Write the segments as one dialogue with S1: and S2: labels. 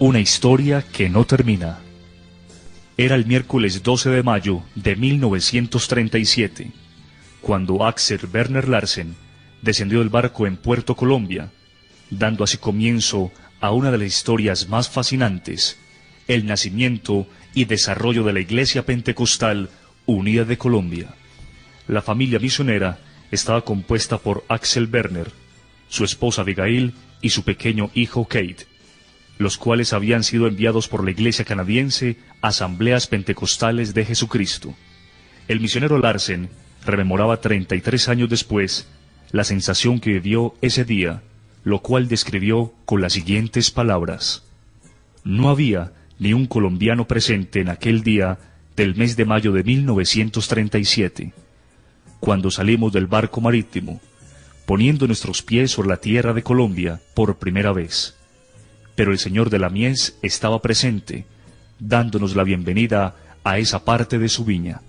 S1: Una historia que no termina. Era el miércoles 12 de mayo de 1937, cuando Axel Werner Larsen descendió del barco en Puerto Colombia, dando así comienzo a una de las historias más fascinantes, el nacimiento y desarrollo de la Iglesia Pentecostal Unida de Colombia. La familia misionera estaba compuesta por Axel Werner, su esposa Abigail y su pequeño hijo Kate, los cuales habían sido enviados por la Iglesia canadiense a Asambleas Pentecostales de Jesucristo. El misionero Larsen rememoraba 33 años después la sensación que vivió ese día, lo cual describió con las siguientes palabras: no había ni un colombiano presente en aquel día del mes de mayo de 1937, cuando salimos del barco marítimo, poniendo nuestros pies sobre la tierra de Colombia por primera vez. Pero el Señor de la Mies estaba presente, dándonos la bienvenida a esa parte de su viña.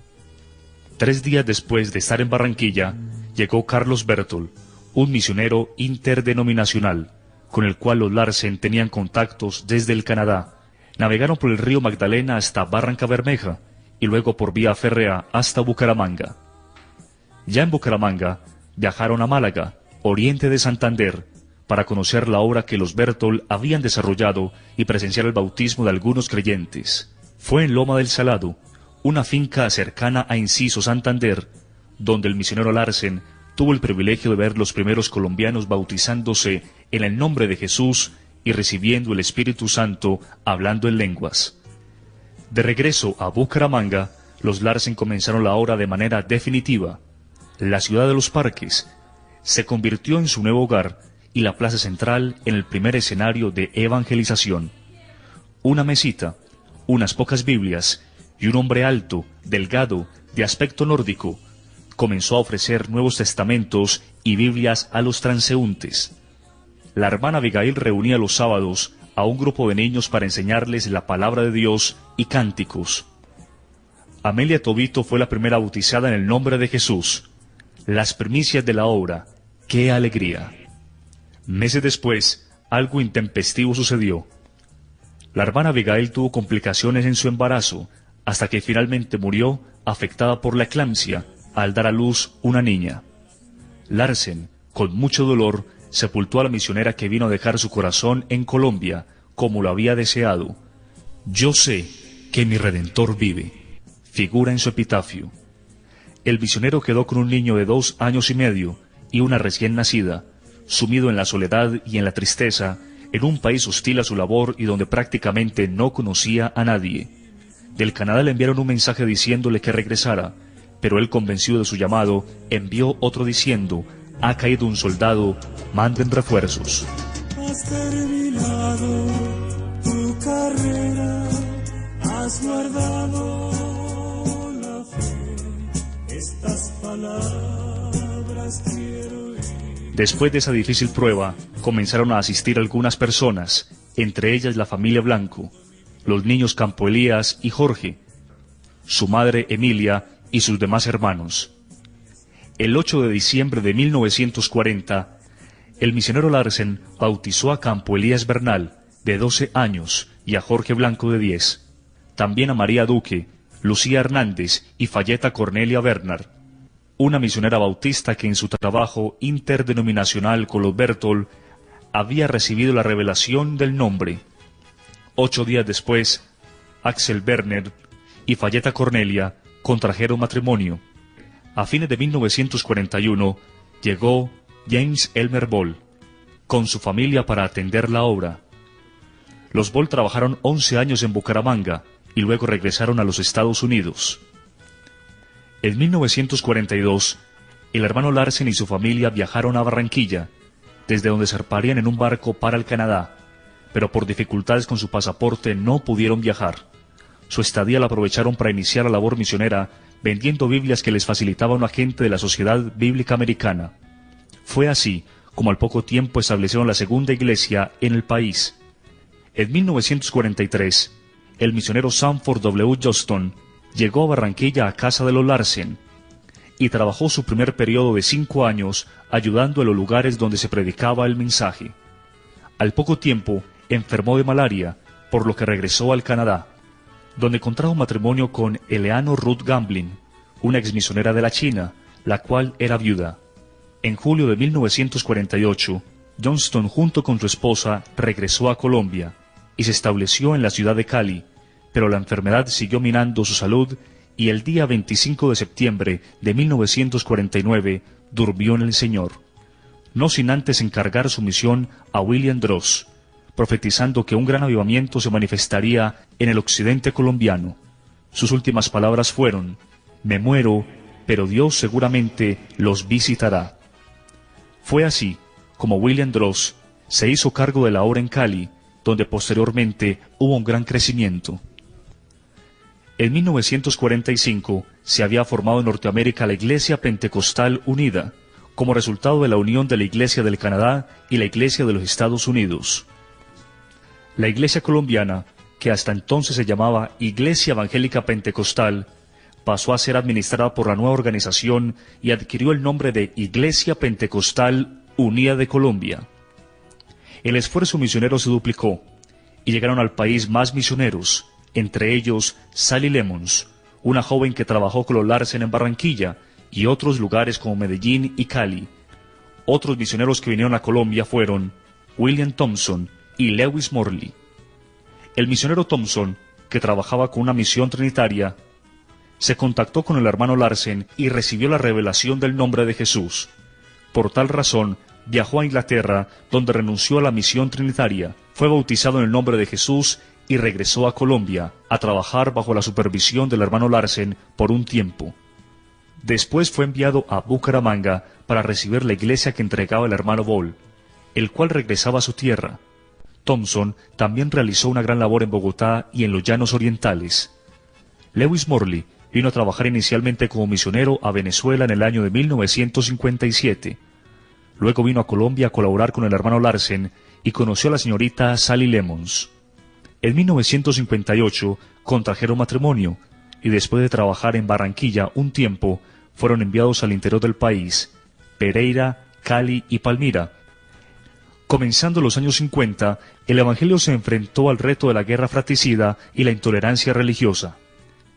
S1: 3 días después de estar en Barranquilla, llegó Carlos Bertol, un misionero interdenominacional, con el cual los Larsen tenían contactos desde el Canadá. Navegaron por el río Magdalena hasta Barranca Bermeja, y luego por vía férrea hasta Bucaramanga. Ya en Bucaramanga, viajaron a Málaga, oriente de Santander, para conocer la obra que los Bertol habían desarrollado y presenciar el bautismo de algunos creyentes. Fue en Loma del Salado, una finca cercana a Enciso, Santander, donde el misionero Larsen tuvo el privilegio de ver los primeros colombianos bautizándose en el nombre de Jesús y recibiendo el Espíritu Santo hablando en lenguas. De regreso a Bucaramanga, los Larsen comenzaron la obra de manera definitiva. La ciudad de los parques se convirtió en su nuevo hogar y la plaza central en el primer escenario de evangelización. Una mesita, unas pocas Biblias y un hombre alto, delgado, de aspecto nórdico, comenzó a ofrecer Nuevos Testamentos y Biblias a los transeúntes. La hermana Abigail reunía los sábados a un grupo de niños para enseñarles la palabra de Dios y cánticos. Amelia Tobito fue la primera bautizada en el nombre de Jesús. Las primicias de la obra. ¡Qué alegría! Meses después, algo intempestivo sucedió. La hermana Abigail tuvo complicaciones en su embarazo, hasta que finalmente murió afectada por la eclampsia al dar a luz una niña. Larsen, con mucho dolor, sepultó a la misionera que vino a dejar su corazón en Colombia, como lo había deseado. Yo sé que mi Redentor vive, figura en su epitafio. El misionero quedó con un niño de 2 años y medio y una recién nacida, sumido en la soledad y en la tristeza, en un país hostil a su labor y donde prácticamente no conocía a nadie. Del Canadá le enviaron un mensaje diciéndole que regresara, pero él, convencido de su llamado, envió otro diciendo: ha caído un soldado, manden refuerzos.
S2: Has terminado tu carrera, has guardado la fe, estas palabras quiero oír.
S1: Después de esa difícil prueba, comenzaron a asistir algunas personas, entre ellas la familia Blanco, los niños Campo Elías y Jorge, su madre Emilia y sus demás hermanos. El 8 de diciembre de 1940, el misionero Larsen bautizó a Campo Elías Bernal, de 12 años, y a Jorge Blanco, de 10. También a María Duque, Lucía Hernández y Fayeta Cornelia Bernard, una misionera bautista que en su trabajo interdenominacional con los Bertol había recibido la revelación del nombre. 8 días después, Axel Werner y Fayeta Cornelia contrajeron matrimonio. A fines de 1941 llegó James Elmer Ball con su familia para atender la obra. Los Ball trabajaron 11 años en Bucaramanga y luego regresaron a los Estados Unidos. En 1942, el hermano Larsen y su familia viajaron a Barranquilla, desde donde zarparían en un barco para el Canadá, pero por dificultades con su pasaporte no pudieron viajar. Su estadía la aprovecharon para iniciar la labor misionera, vendiendo Biblias que les facilitaba un agente de la Sociedad Bíblica Americana. Fue así como al poco tiempo establecieron la segunda iglesia en el país. En 1943, el misionero Sanford W. Johnston llegó a Barranquilla a casa de los Larsen y trabajó su primer periodo de 5 años ayudando en los lugares donde se predicaba el mensaje. Al poco tiempo enfermó de malaria, por lo que regresó al Canadá, donde contrajo matrimonio con Eleanor Ruth Gamblin, una exmisionera de la China, la cual era viuda. En julio de 1948, Johnston junto con su esposa regresó a Colombia y se estableció en la ciudad de Cali, pero la enfermedad siguió minando su salud y el día 25 de septiembre de 1949 durmió en el Señor, no sin antes encargar su misión a William Droz, profetizando que un gran avivamiento se manifestaría en el occidente colombiano. Sus últimas palabras fueron: «Me muero, pero Dios seguramente los visitará». Fue así como William Droz se hizo cargo de la obra en Cali, donde posteriormente hubo un gran crecimiento. En 1945 se había formado en Norteamérica la Iglesia Pentecostal Unida, como resultado de la unión de la Iglesia del Canadá y la Iglesia de los Estados Unidos. La Iglesia colombiana, que hasta entonces se llamaba Iglesia Evangélica Pentecostal, pasó a ser administrada por la nueva organización y adquirió el nombre de Iglesia Pentecostal Unida de Colombia. El esfuerzo misionero se duplicó, y llegaron al país más misioneros, entre ellos Sally Lemons, una joven que trabajó con los Larsen en Barranquilla, y otros lugares como Medellín y Cali. Otros misioneros que vinieron a Colombia fueron William Thompson y Lewis Morley. El misionero Thompson, que trabajaba con una misión trinitaria, se contactó con el hermano Larsen y recibió la revelación del nombre de Jesús. Por tal razón, viajó a Inglaterra, donde renunció a la misión trinitaria, fue bautizado en el nombre de Jesús y regresó a Colombia a trabajar bajo la supervisión del hermano Larsen por un tiempo. Después fue enviado a Bucaramanga para recibir la iglesia que entregaba el hermano Ball, el cual regresaba a su tierra. Thompson también realizó una gran labor en Bogotá y en los Llanos Orientales. Lewis Morley vino a trabajar inicialmente como misionero a Venezuela en el año de 1957. Luego vino a Colombia a colaborar con el hermano Larsen y conoció a la señorita Sally Lemons. En 1958 contrajeron matrimonio y después de trabajar en Barranquilla un tiempo, fueron enviados al interior del país, Pereira, Cali y Palmira. Comenzando los años 50, el Evangelio se enfrentó al reto de la guerra fratricida y la intolerancia religiosa.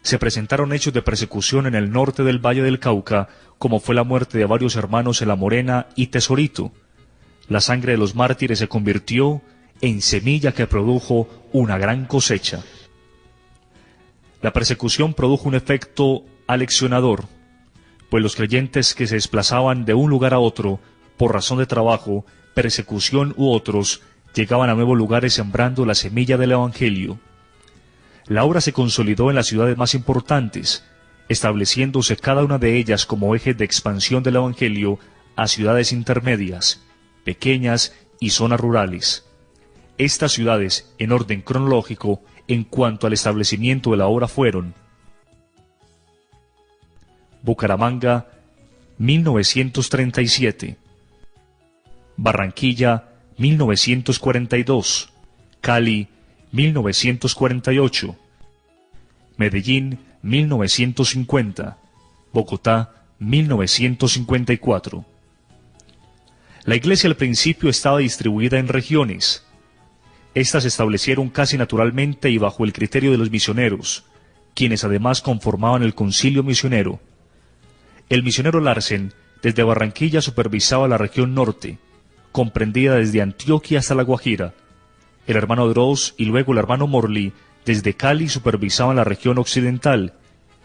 S1: Se presentaron hechos de persecución en el norte del Valle del Cauca, como fue la muerte de varios hermanos en La Morena y Tesorito. La sangre de los mártires se convirtió en semilla que produjo una gran cosecha. La persecución produjo un efecto aleccionador, pues los creyentes que se desplazaban de un lugar a otro, por razón de trabajo, persecución u otros, llegaban a nuevos lugares sembrando la semilla del Evangelio. La obra se consolidó en las ciudades más importantes, estableciéndose cada una de ellas como eje de expansión del Evangelio a ciudades intermedias, pequeñas y zonas rurales. Estas ciudades, en orden cronológico, en cuanto al establecimiento de la obra fueron: Bucaramanga, 1937, Barranquilla, 1942, Cali, 1948, Medellín, 1950, Bogotá, 1954. La iglesia al principio estaba distribuida en regiones. Estas se establecieron casi naturalmente y bajo el criterio de los misioneros, quienes además conformaban el concilio misionero. El misionero Larsen, desde Barranquilla, supervisaba la región norte, comprendida desde Antioquia hasta La Guajira. El hermano Droz y luego el hermano Morley, desde Cali, supervisaban la región occidental,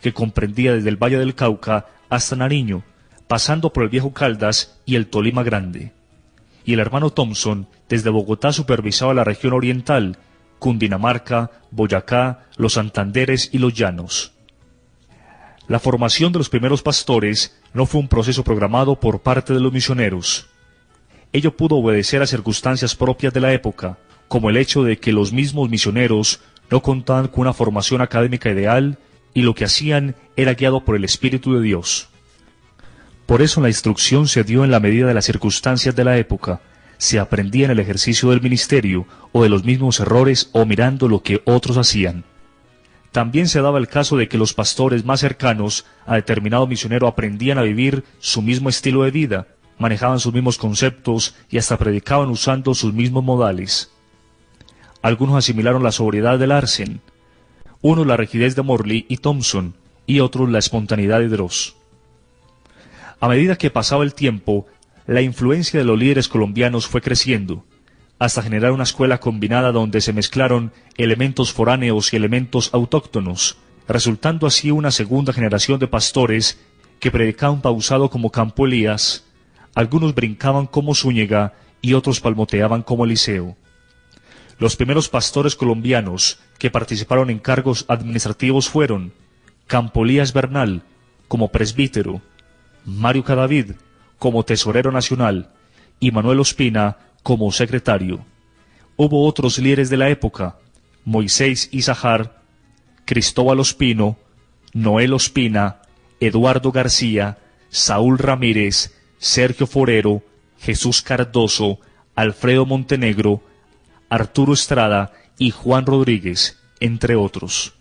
S1: que comprendía desde el Valle del Cauca hasta Nariño, pasando por el Viejo Caldas y el Tolima Grande. Y el hermano Thompson, desde Bogotá, supervisaba la región oriental, Cundinamarca, Boyacá, los Santanderes y los Llanos. La formación de los primeros pastores no fue un proceso programado por parte de los misioneros. Ello pudo obedecer a circunstancias propias de la época, como el hecho de que los mismos misioneros no contaban con una formación académica ideal y lo que hacían era guiado por el Espíritu de Dios. Por eso la instrucción se dio en la medida de las circunstancias de la época, se aprendía en el ejercicio del ministerio o de los mismos errores o mirando lo que otros hacían. También se daba el caso de que los pastores más cercanos a determinado misionero aprendían a vivir su mismo estilo de vida, manejaban sus mismos conceptos y hasta predicaban usando sus mismos modales. Algunos asimilaron la sobriedad de Larsen, unos la rigidez de Morley y Thompson, y otros la espontaneidad de Droz. A medida que pasaba el tiempo, la influencia de los líderes colombianos fue creciendo, hasta generar una escuela combinada donde se mezclaron elementos foráneos y elementos autóctonos, resultando así una segunda generación de pastores que predicaban pausado como Campo Elías, algunos brincaban como Zúñiga y otros palmoteaban como Eliseo. Los primeros pastores colombianos que participaron en cargos administrativos fueron Campo Elías Bernal como presbítero, Mario Cadavid como tesorero nacional y Manuel Ospina como secretario. Hubo otros líderes de la época: Moisés Izahar, Cristóbal Ospino, Noel Ospina, Eduardo García, Saúl Ramírez, Sergio Forero, Jesús Cardoso, Alfredo Montenegro, Arturo Estrada y Juan Rodríguez, entre otros.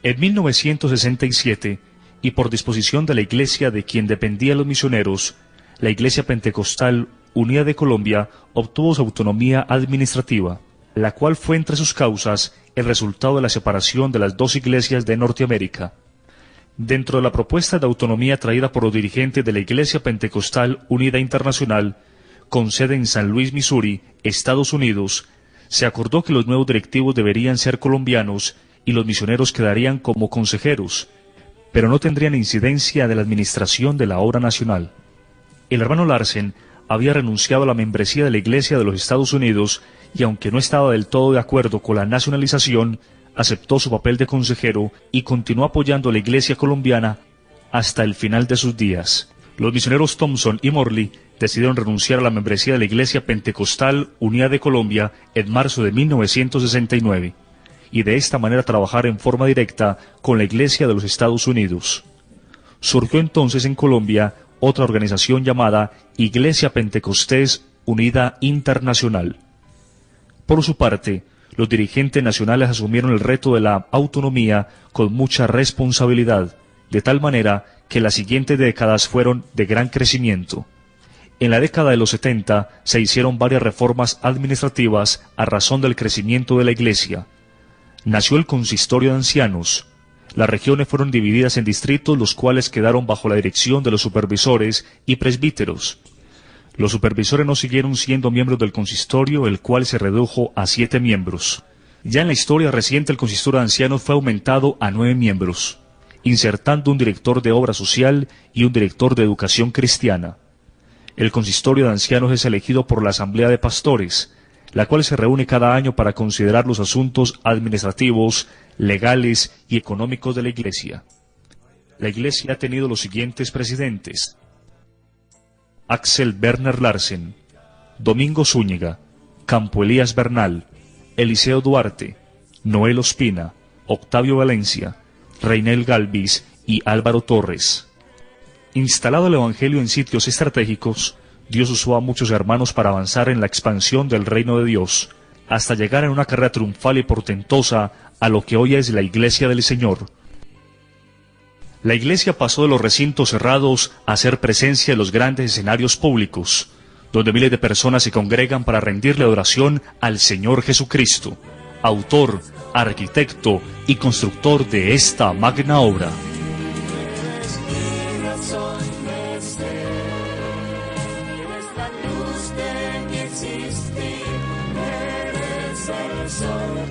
S1: En 1967, y por disposición de la iglesia de quien dependían los misioneros, la Iglesia Pentecostal Unida de Colombia obtuvo su autonomía administrativa, la cual fue entre sus causas el resultado de la separación de las dos iglesias de Norteamérica. Dentro de la propuesta de autonomía traída por los dirigentes de la Iglesia Pentecostal Unida Internacional, con sede en San Luis, Missouri, Estados Unidos, se acordó que los nuevos directivos deberían ser colombianos y los misioneros quedarían como consejeros, pero no tendrían incidencia de la administración de la obra nacional. El hermano Larsen había renunciado a la membresía de la Iglesia de los Estados Unidos y, aunque no estaba del todo de acuerdo con la nacionalización, aceptó su papel de consejero y continuó apoyando a la Iglesia colombiana hasta el final de sus días. Los misioneros Thompson y Morley decidieron renunciar a la membresía de la Iglesia Pentecostal Unida de Colombia en marzo de 1969, y de esta manera trabajar en forma directa con la Iglesia de los Estados Unidos. Surgió entonces en Colombia otra organización llamada Iglesia Pentecostés Unida Internacional. Por su parte, los dirigentes nacionales asumieron el reto de la autonomía con mucha responsabilidad, de tal manera que las siguientes décadas fueron de gran crecimiento. En la década de los 70 se hicieron varias reformas administrativas a razón del crecimiento de la Iglesia. Nació el Consistorio de Ancianos. Las regiones fueron divididas en distritos, los cuales quedaron bajo la dirección de los supervisores y presbíteros. Los supervisores no siguieron siendo miembros del consistorio, el cual se redujo a 7 miembros. Ya en la historia reciente el Consistorio de Ancianos fue aumentado a 9 miembros, insertando un director de obra social y un director de educación cristiana. El Consistorio de Ancianos es elegido por la Asamblea de Pastores, la cual se reúne cada año para considerar los asuntos administrativos, legales y económicos de la Iglesia. La Iglesia ha tenido los siguientes presidentes: Axel Werner Larsen, Domingo Zúñiga, Campo Elías Bernal, Eliseo Duarte, Noel Ospina, Octavio Valencia, Reinel Galvis y Álvaro Torres. Instalado el Evangelio en sitios estratégicos, Dios usó a muchos hermanos para avanzar en la expansión del reino de Dios, hasta llegar en una carrera triunfal y portentosa a lo que hoy es la Iglesia del Señor. La Iglesia pasó de los recintos cerrados a ser presencia en los grandes escenarios públicos, donde miles de personas se congregan para rendirle adoración al Señor Jesucristo, autor, arquitecto y constructor de esta magna obra.
S2: Eres la luz de mi existir, eres el sol.